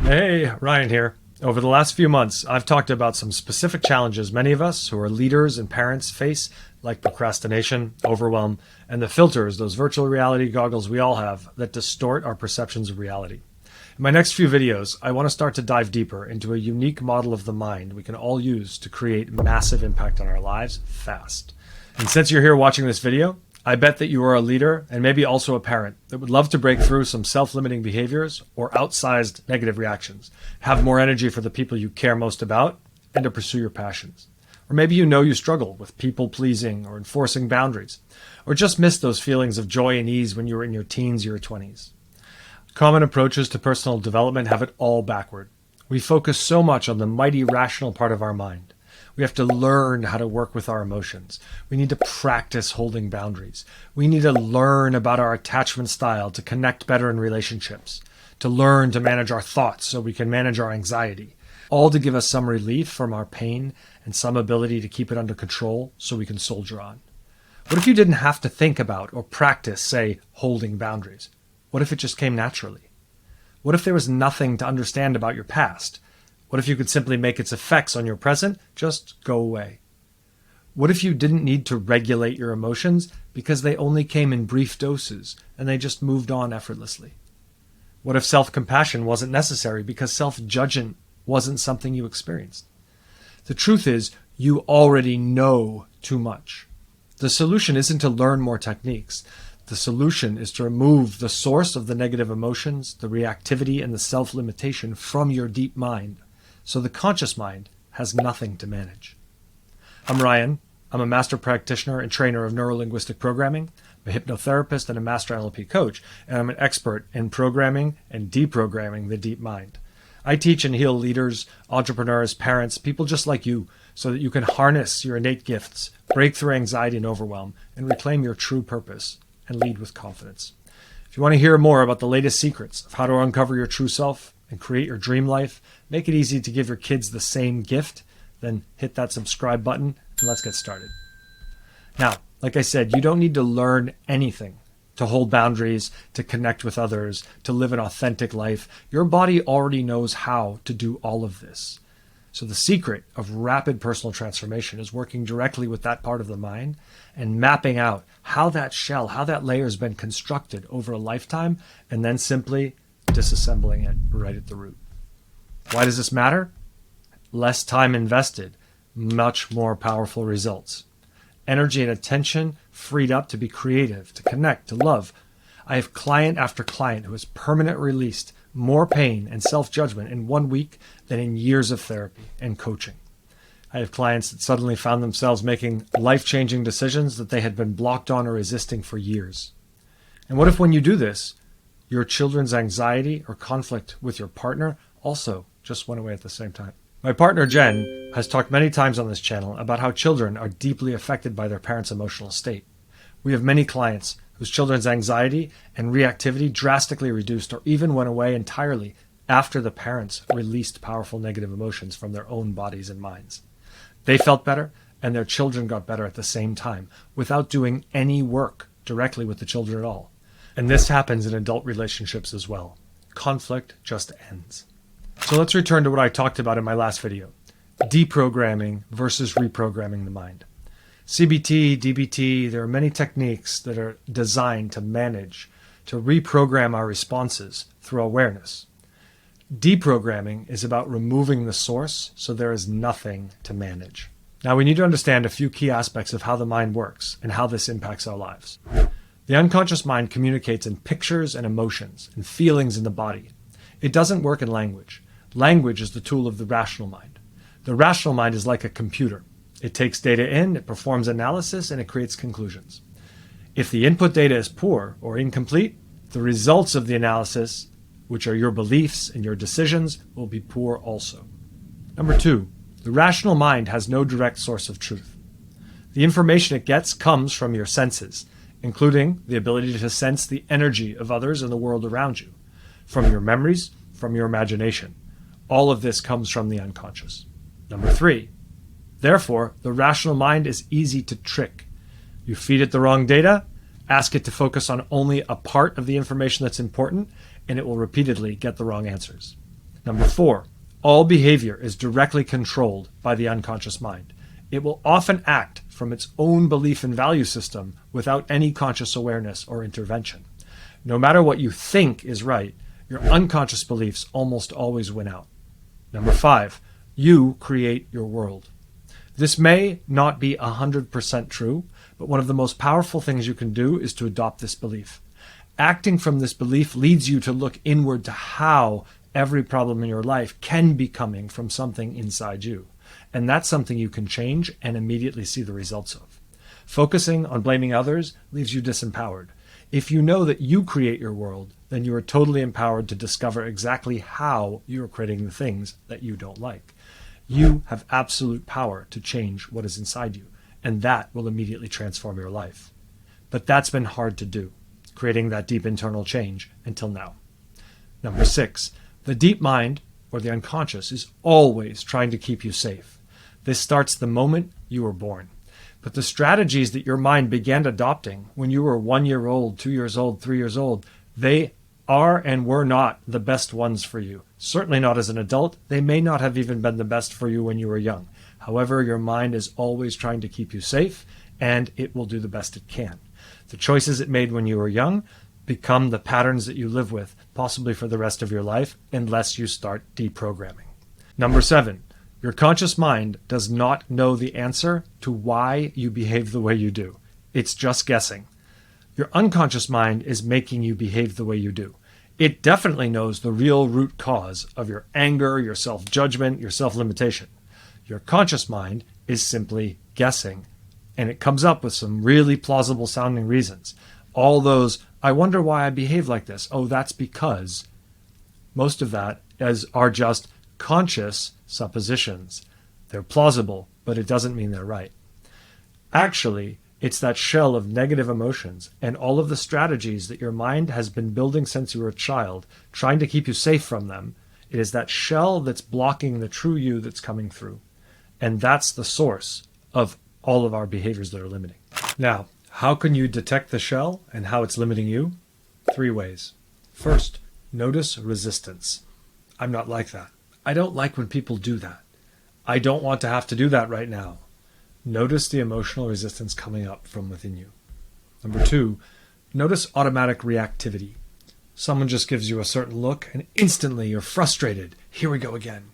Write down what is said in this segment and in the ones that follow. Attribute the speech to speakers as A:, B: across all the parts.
A: Hey, Ryan here. Over the last few months, I've talked about some specific challenges many of us who are leaders and parents face, like procrastination, overwhelm, and the filters, those virtual reality goggles we all have, that distort our perceptions of reality. In my next few videos, I want to start to dive deeper into a unique model of the mind we can all use to create massive impact on our lives fast. And since you're here watching this video, I bet that you are a leader and maybe also a parent that would love to break through some self-limiting behaviors or outsized negative reactions, have more energy for the people you care most about, and to pursue your passions. Or maybe you know you struggle with people-pleasing or enforcing boundaries, or just miss those feelings of joy and ease when you were in your teens or your 20s. Common approaches to personal development have it all backward. We focus so much on the mighty rational part of our mind. We have to learn how to work with our emotions. We need to practice holding boundaries. We need to learn about our attachment style to connect better in relationships, to learn to manage our thoughts so we can manage our anxiety, all to give us some relief from our pain and some ability to keep it under control so we can soldier on. What if you didn't have to think about or practice, say, holding boundaries? What if it just came naturally? What if there was nothing to understand about your past? What if you could simply make its effects on your present just go away? What if you didn't need to regulate your emotions because they only came in brief doses and they just moved on effortlessly? What if self-compassion wasn't necessary because self-judgment wasn't something you experienced? The truth is, you already know too much. The solution isn't to learn more techniques. The solution is to remove the source of the negative emotions, the reactivity, and the self-limitation from your deep mind, so the conscious mind has nothing to manage. I'm Ryan. I'm a master practitioner and trainer of Neuro-Linguistic programming, I'm a hypnotherapist and a master NLP coach, and I'm an expert in programming and deprogramming the deep mind. I teach and heal leaders, entrepreneurs, parents, people just like you, so that you can harness your innate gifts, break through anxiety and overwhelm, and reclaim your true purpose and lead with confidence. If you want to hear more about the latest secrets of how to uncover your true self and create your dream life, make it easy to give your kids the same gift, then hit that subscribe button and let's get started. Now, like I said, you don't need to learn anything to hold boundaries, to connect with others, to live an authentic life. Your body already knows how to do all of this. So the secret of rapid personal transformation is working directly with that part of the mind and mapping out how that shell, how that layer has been constructed over a lifetime, and then simply disassembling it right at the root. Why does this matter? Less time invested, much more powerful results. Energy and attention freed up to be creative, to connect, to love. I have client after client who has permanently released more pain and self-judgment in 1 week than in years of therapy and coaching. I have clients that suddenly found themselves making life-changing decisions that they had been blocked on or resisting for years. And what if when you do this, your children's anxiety or conflict with your partner also just went away at the same time? My partner, Jen, has talked many times on this channel about how children are deeply affected by their parents' emotional state. We have many clients whose children's anxiety and reactivity drastically reduced or even went away entirely after the parents released powerful negative emotions from their own bodies and minds. They felt better, and their children got better at the same time without doing any work directly with the children at all. And this happens in adult relationships as well. Conflict just ends. So let's return to what I talked about in my last video. Deprogramming versus reprogramming the mind. CBT, DBT, there are many techniques that are designed to manage, to reprogram our responses through awareness. Deprogramming is about removing the source so there is nothing to manage. Now we need to understand a few key aspects of how the mind works and how this impacts our lives. The unconscious mind communicates in pictures and emotions and feelings in the body. It doesn't work in language. Language is the tool of the rational mind. The rational mind is like a computer. It takes data in, it performs analysis, and it creates conclusions. If the input data is poor or incomplete, the results of the analysis, which are your beliefs and your decisions, will be poor also. Number 2, the rational mind has no direct source of truth. The information it gets comes from your senses, including the ability to sense the energy of others in the world around you, from your memories, from your imagination. All of this comes from the unconscious. Number 3, therefore, the rational mind is easy to trick. You feed it the wrong data, ask it to focus on only a part of the information that's important, and it will repeatedly get the wrong answers. Number 4, all behavior is directly controlled by the unconscious mind. It will often act from its own belief and value system without any conscious awareness or intervention. No matter what you think is right, your unconscious beliefs almost always win out. Number 5, you create your world. This may not be 100% true, but one of the most powerful things you can do is to adopt this belief. Acting from this belief leads you to look inward to how every problem in your life can be coming from something inside you. And that's something you can change and immediately see the results of. Focusing on blaming others leaves you disempowered. If you know that you create your world, then you are totally empowered to discover exactly how you are creating the things that you don't like. You have absolute power to change what is inside you, and that will immediately transform your life. But that's been hard to do, creating that deep internal change until now. Number 6, the deep mind, or the unconscious, is always trying to keep you safe. This starts the moment you were born. But the strategies that your mind began adopting when you were 1 year old, 2 years old, 3 years old, they are and were not the best ones for you. Certainly not as an adult. They may not have even been the best for you when you were young. However, your mind is always trying to keep you safe, and it will do the best it can. The choices it made when you were young become the patterns that you live with, possibly for the rest of your life, unless you start deprogramming. Number 7, your conscious mind does not know the answer to why you behave the way you do. It's just guessing. Your unconscious mind is making you behave the way you do. It definitely knows the real root cause of your anger, your self-judgment, your self-limitation. Your conscious mind is simply guessing, and it comes up with some really plausible sounding reasons. All those, I wonder why I behave like this. Oh, that's because. Most of that are just conscious suppositions. They're plausible, but it doesn't mean they're right. Actually, it's that shell of negative emotions and all of the strategies that your mind has been building since you were a child, trying to keep you safe from them. It is that shell that's blocking the true you that's coming through. And that's the source of all of our behaviors that are limiting. Now, how can you detect the shell and how it's limiting you? 3 ways. First, notice resistance. I'm not like that. I don't like when people do that. I don't want to have to do that right now. Notice the emotional resistance coming up from within you. Number 2, notice automatic reactivity. Someone just gives you a certain look and instantly you're frustrated. Here we go again.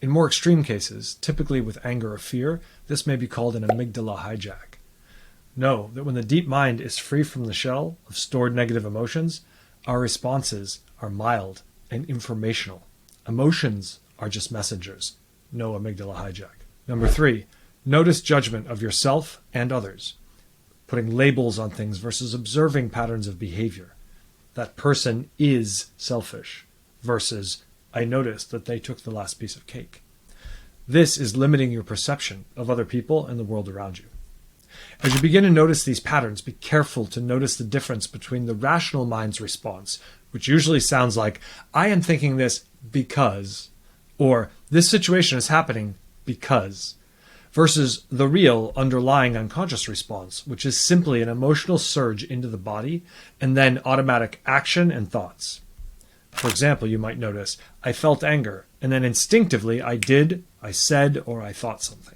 A: In more extreme cases, typically with anger or fear, this may be called an amygdala hijack. Know that when the deep mind is free from the shell of stored negative emotions, our responses are mild and informational. Emotions are just messengers. No amygdala hijack. Number 3, notice judgment of yourself and others. Putting labels on things versus observing patterns of behavior. That person is selfish versus I noticed that they took the last piece of cake. This is limiting your perception of other people and the world around you. As you begin to notice these patterns, be careful to notice the difference between the rational mind's response, which usually sounds like, I am thinking this because, or this situation is happening because, versus the real underlying unconscious response, which is simply an emotional surge into the body and then automatic action and thoughts. For example, you might notice, I felt anger, and then instinctively I did, I said, or I thought something.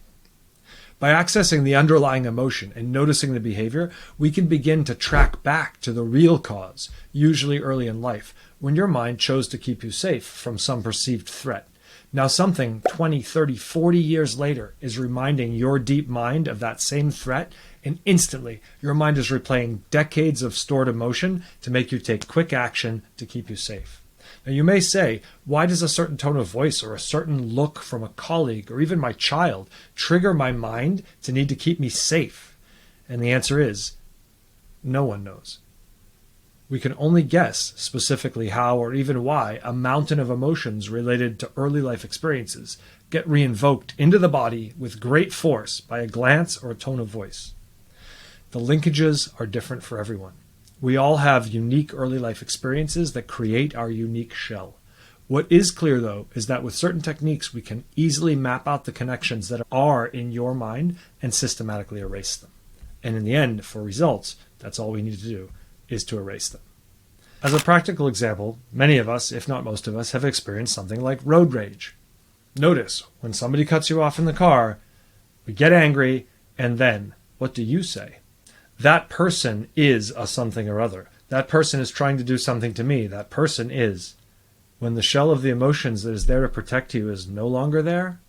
A: By accessing the underlying emotion and noticing the behavior, we can begin to track back to the real cause, usually early in life, when your mind chose to keep you safe from some perceived threat. Now something 20, 30, 40 years later is reminding your deep mind of that same threat, and instantly your mind is replaying decades of stored emotion to make you take quick action to keep you safe. Now you may say, why does a certain tone of voice or a certain look from a colleague or even my child trigger my mind to need to keep me safe? And the answer is, no one knows. We can only guess specifically how or even why a mountain of emotions related to early life experiences get reinvoked into the body with great force by a glance or a tone of voice. The linkages are different for everyone. We all have unique early life experiences that create our unique shell. What is clear, though, is that with certain techniques, we can easily map out the connections that are in your mind and systematically erase them. And in the end, for results, that's all we need to do, is to erase them. As a practical example, many of us, if not most of us, have experienced something like road rage. Notice, when somebody cuts you off in the car, we get angry, and then, what do you say? That person is a something or other. That person is trying to do something to me. That person is. When the shell of the emotions that is there to protect you is no longer there,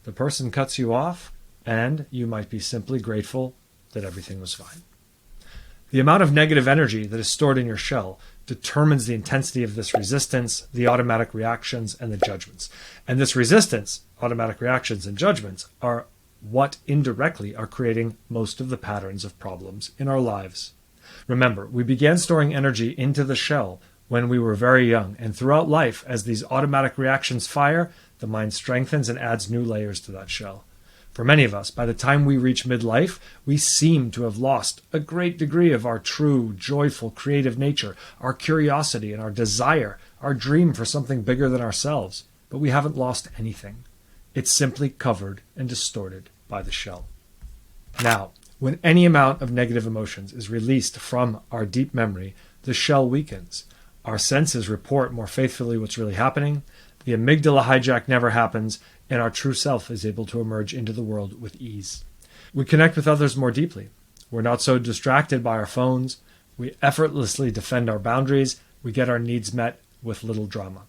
A: the person cuts you off, and you might be simply grateful that everything was fine. The amount of negative energy that is stored in your shell determines the intensity of this resistance, the automatic reactions, and the judgments. And this resistance, automatic reactions, and judgments are what indirectly are creating most of the patterns of problems in our lives. Remember, we began storing energy into the shell when we were very young, and throughout life, as these automatic reactions fire, the mind strengthens and adds new layers to that shell. For many of us, by the time we reach midlife, we seem to have lost a great degree of our true, joyful, creative nature, our curiosity and our desire, our dream for something bigger than ourselves. But we haven't lost anything. It's simply covered and distorted by the shell. Now, when any amount of negative emotions is released from our deep memory, the shell weakens. Our senses report more faithfully what's really happening. The amygdala hijack never happens, and our true self is able to emerge into the world with ease. We connect with others more deeply. We're not so distracted by our phones. We effortlessly defend our boundaries. We get our needs met with little drama.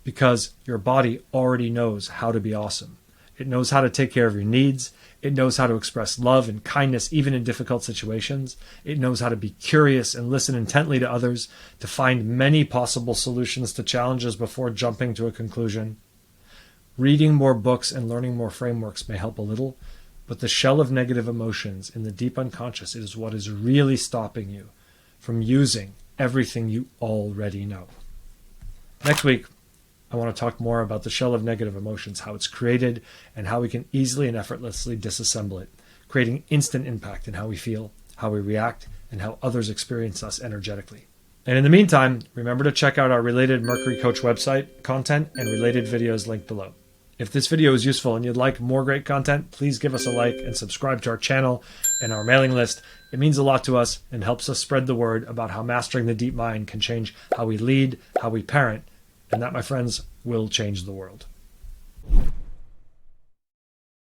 A: Because your body already knows how to be awesome. It knows how to take care of your needs. It knows how to express love and kindness even in difficult situations. It knows how to be curious and listen intently to others, to find many possible solutions to challenges before jumping to a conclusion. Reading more books and learning more frameworks may help a little, but the shell of negative emotions in the deep unconscious is what is really stopping you from using everything you already know. Next week, I want to talk more about the shell of negative emotions, how it's created, and how we can easily and effortlessly disassemble it, creating instant impact in how we feel, how we react, and how others experience us energetically. And in the meantime, remember to check out our related Mercury Coach website content and related videos linked below. If this video is useful and you'd like more great content, please give us a like and subscribe to our channel and our mailing list. It means a lot to us and helps us spread the word about how mastering the deep mind can change how we lead, how we parent, and that, my friends, will change the world.